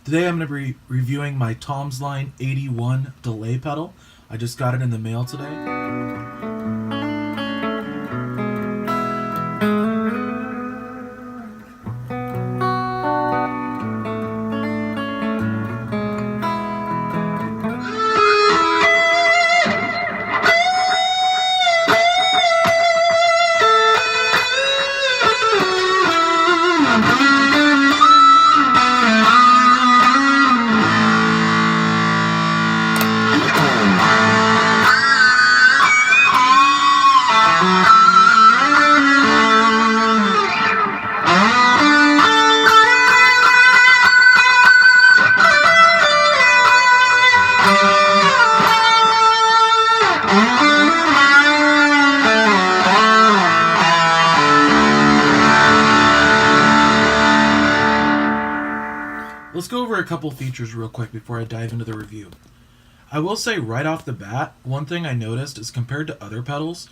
Today I'm going to be reviewing my Tomsline ADL-1 delay pedal. I just got it in the mail today. Let's go over a couple features real quick before I dive into the review. I will say right off the bat, one thing I noticed is compared to other pedals,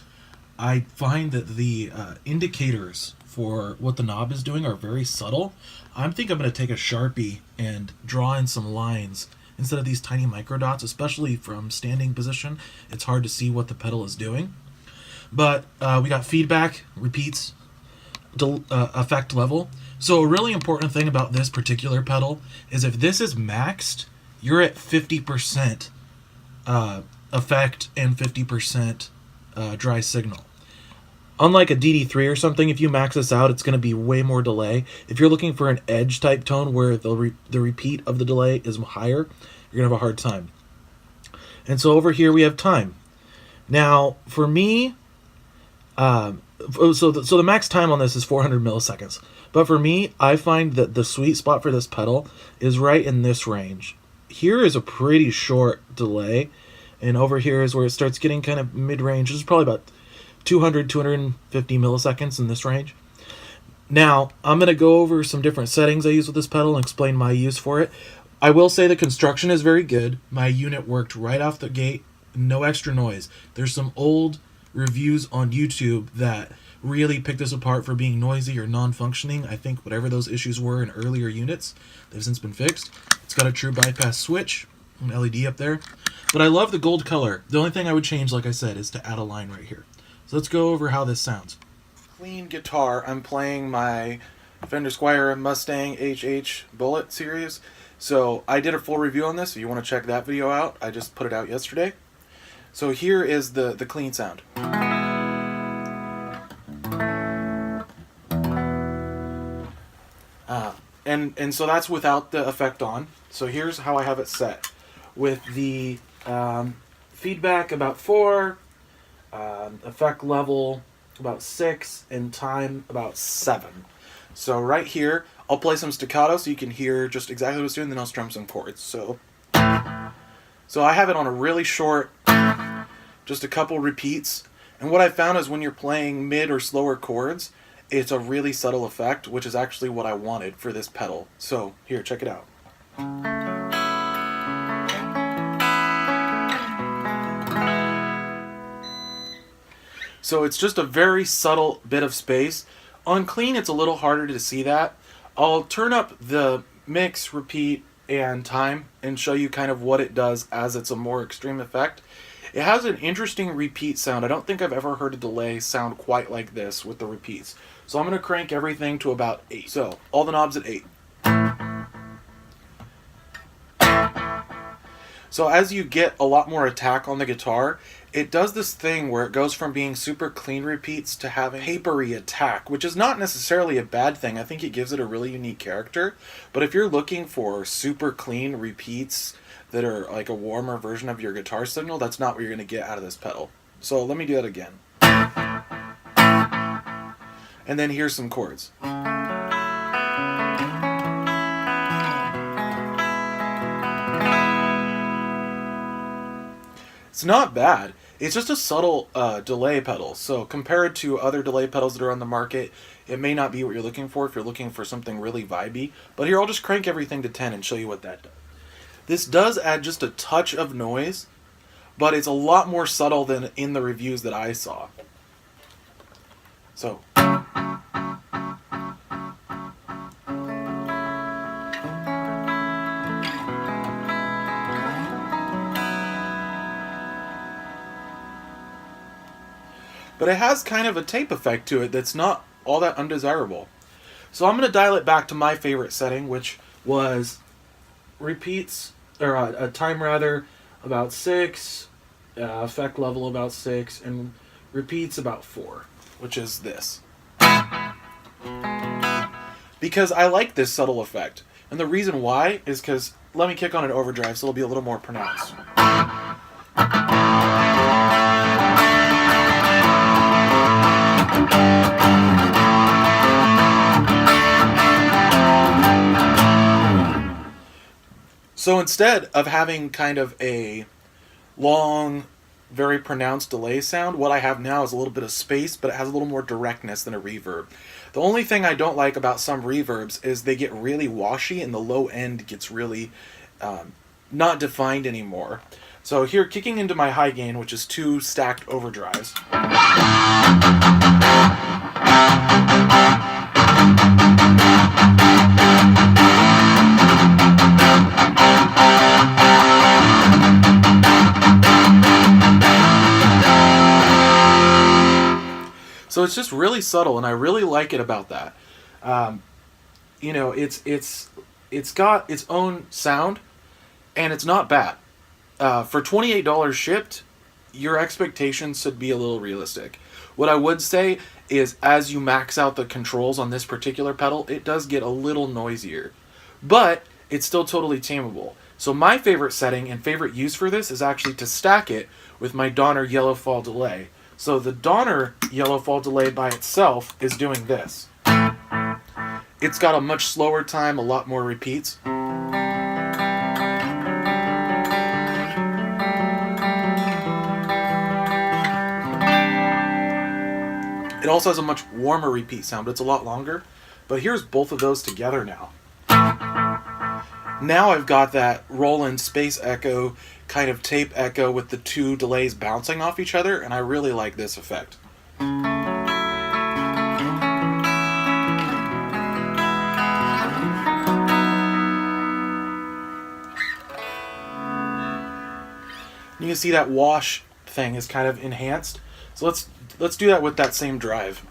I find that the indicators for what the knob is doing are very subtle. I think I'm going to take a Sharpie and draw in some lines instead of these tiny micro dots, especially from standing position. It's hard to see what the pedal is doing. But we got feedback, repeats, effect level. So a really important thing about this particular pedal is if this is maxed, you're at 50% effect and 50% dry signal. Unlike a DD3 or something, if you max this out, it's going to be way more delay. If you're looking for an edge type tone where the repeat of the delay is higher, you're going to have a hard time. And so over here we have time. Now, for me, so the max time on this is 400 milliseconds. But for me, I find that the sweet spot for this pedal is right in this range. Here is a pretty short delay, and over here is where it starts getting kind of mid-range. This is probably about 200, 250 milliseconds in this range. Now, I'm going to go over some different settings I use with this pedal and explain my use for it. I will say the construction is very good. My unit worked right off the gate, no extra noise. There's some old reviews on YouTube that really pick this apart for being noisy or non-functioning. I think whatever those issues were in earlier units, they've since been fixed. It's got a true bypass switch, an LED up there. But I love the gold color. The only thing I would change, like I said, is to add a line right here. So let's go over how this sounds. Clean guitar. I'm playing my Fender Squier Mustang HH Bullet series. So I did a full review on this. If you want to check that video out, I just put it out yesterday. So here is the clean sound. And so that's without the effect on. So here's how I have it set. With the feedback about 4, effect level about 6, and time about 7. So right here, I'll play some staccato so you can hear just exactly what it's doing, then I'll strum some chords. So I have it on a really short, just a couple repeats. And what I found is when you're playing mid or slower chords, it's a really subtle effect, which is actually what I wanted for this pedal. So here, check it out. So it's just a very subtle bit of space. On clean, it's a little harder to see that. I'll turn up the mix, repeat, and time and show you kind of what it does as it's a more extreme effect. It has an interesting repeat sound. I don't think I've ever heard a delay sound quite like this with the repeats. So I'm going to crank everything to about 8. So all the knobs at 8. So as you get a lot more attack on the guitar, it does this thing where it goes from being super clean repeats to having papery attack, which is not necessarily a bad thing. I think it gives it a really unique character. But if you're looking for super clean repeats that are like a warmer version of your guitar signal, that's not what you're going to get out of this pedal. So let me do that again. And then here's some chords. It's not bad. It's just a subtle delay pedal. So compared to other delay pedals that are on the market, it may not be what you're looking for if you're looking for something really vibey. But here, I'll just crank everything to 10 and show you what that does. This does add just a touch of noise, but it's a lot more subtle than in the reviews that I saw. So. but it has kind of a tape effect to it that's not all that undesirable. So I'm going to dial it back to my favorite setting, which was repeats, or a time rather, about 6, effect level about 6, and repeats about 4, which is this. Because I like this subtle effect. And the reason why is because, let me kick on an overdrive so it'll be a little more pronounced. So instead of having kind of a long, very pronounced delay sound, what I have now is a little bit of space, but it has a little more directness than a reverb. The only thing I don't like about some reverbs is they get really washy and the low end gets really not defined anymore. So here, kicking into my high gain, which is 2 stacked overdrives. So it's just really subtle, and I really like it about that. You know, it's got its own sound, and it's not bad. For $28 shipped, your expectations should be a little realistic. What I would say is, as you max out the controls on this particular pedal, it does get a little noisier, but it's still totally tameable. So my favorite setting and favorite use for this is actually to stack it with my Donner Yellow Fall delay. So the Donner Yellow Fall delay by itself is doing this. It's got a much slower time, a lot more repeats. It also has a much warmer repeat sound, but it's a lot longer. But here's both of those together now. Now I've got that Roland space echo kind of tape echo with the 2 delays bouncing off each other, and I really like this effect. You can see that wash thing is kind of enhanced. So let's do that with that same drive.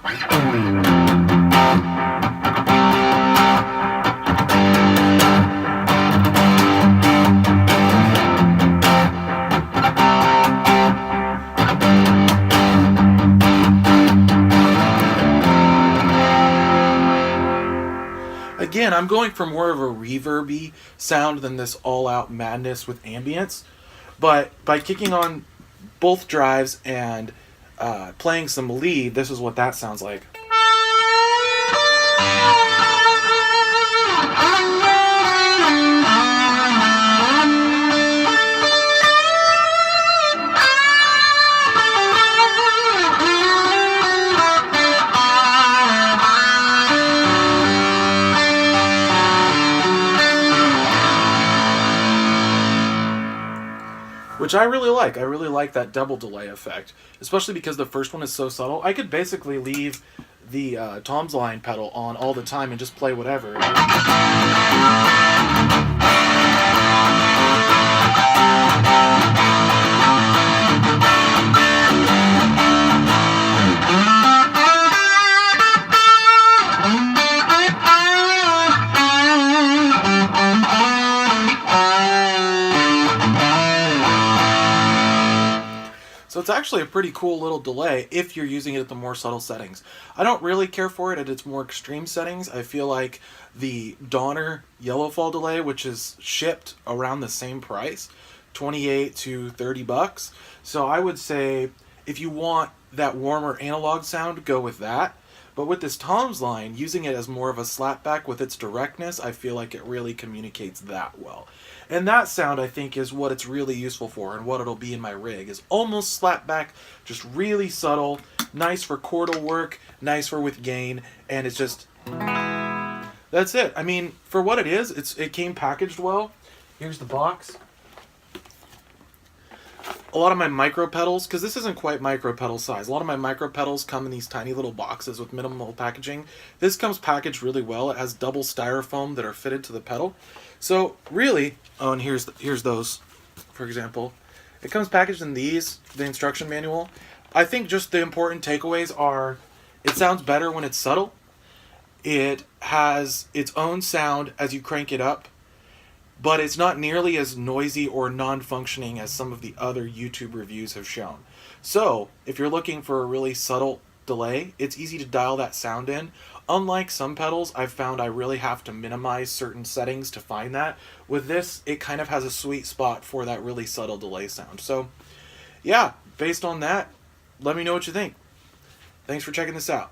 Again, I'm going for more of a reverby sound than this all-out madness with ambience, but by kicking on both drives and playing some lead, this is what that sounds like. Which I really like. I really like that double delay effect, especially because the first one is so subtle. I could basically leave the Tomsline pedal on all the time and just play whatever. So it's actually a pretty cool little delay if you're using it at the more subtle settings. I don't really care for it at its more extreme settings. I feel like the Donner Yellow Fall delay, which is shipped around the same price, $28 to $30. So I would say if you want that warmer analog sound, go with that. But with this Tomsline, using it as more of a slapback with its directness, I feel like it really communicates that well. And that sound, I think, is what it's really useful for, and what it'll be in my rig, is almost slapback, just really subtle, nice for chordal work, nice for with gain, and it's just... that's it. I mean, for what it is, it came packaged well. Here's the box. A lot of my micro pedals, because this isn't quite micro pedal size, a lot of my micro pedals come in these tiny little boxes with minimal packaging. This comes packaged really well. It has double styrofoam that are fitted to the pedal. So really, oh, and here's those, for example. It comes packaged in these, the instruction manual. I think just the important takeaways are it sounds better when it's subtle. It has its own sound as you crank it up, but it's not nearly as noisy or non-functioning as some of the other YouTube reviews have shown. So, if you're looking for a really subtle delay, it's easy to dial that sound in. Unlike some pedals, I've found I really have to minimize certain settings to find that. With this, it kind of has a sweet spot for that really subtle delay sound. So, yeah, based on that, let me know what you think. Thanks for checking this out.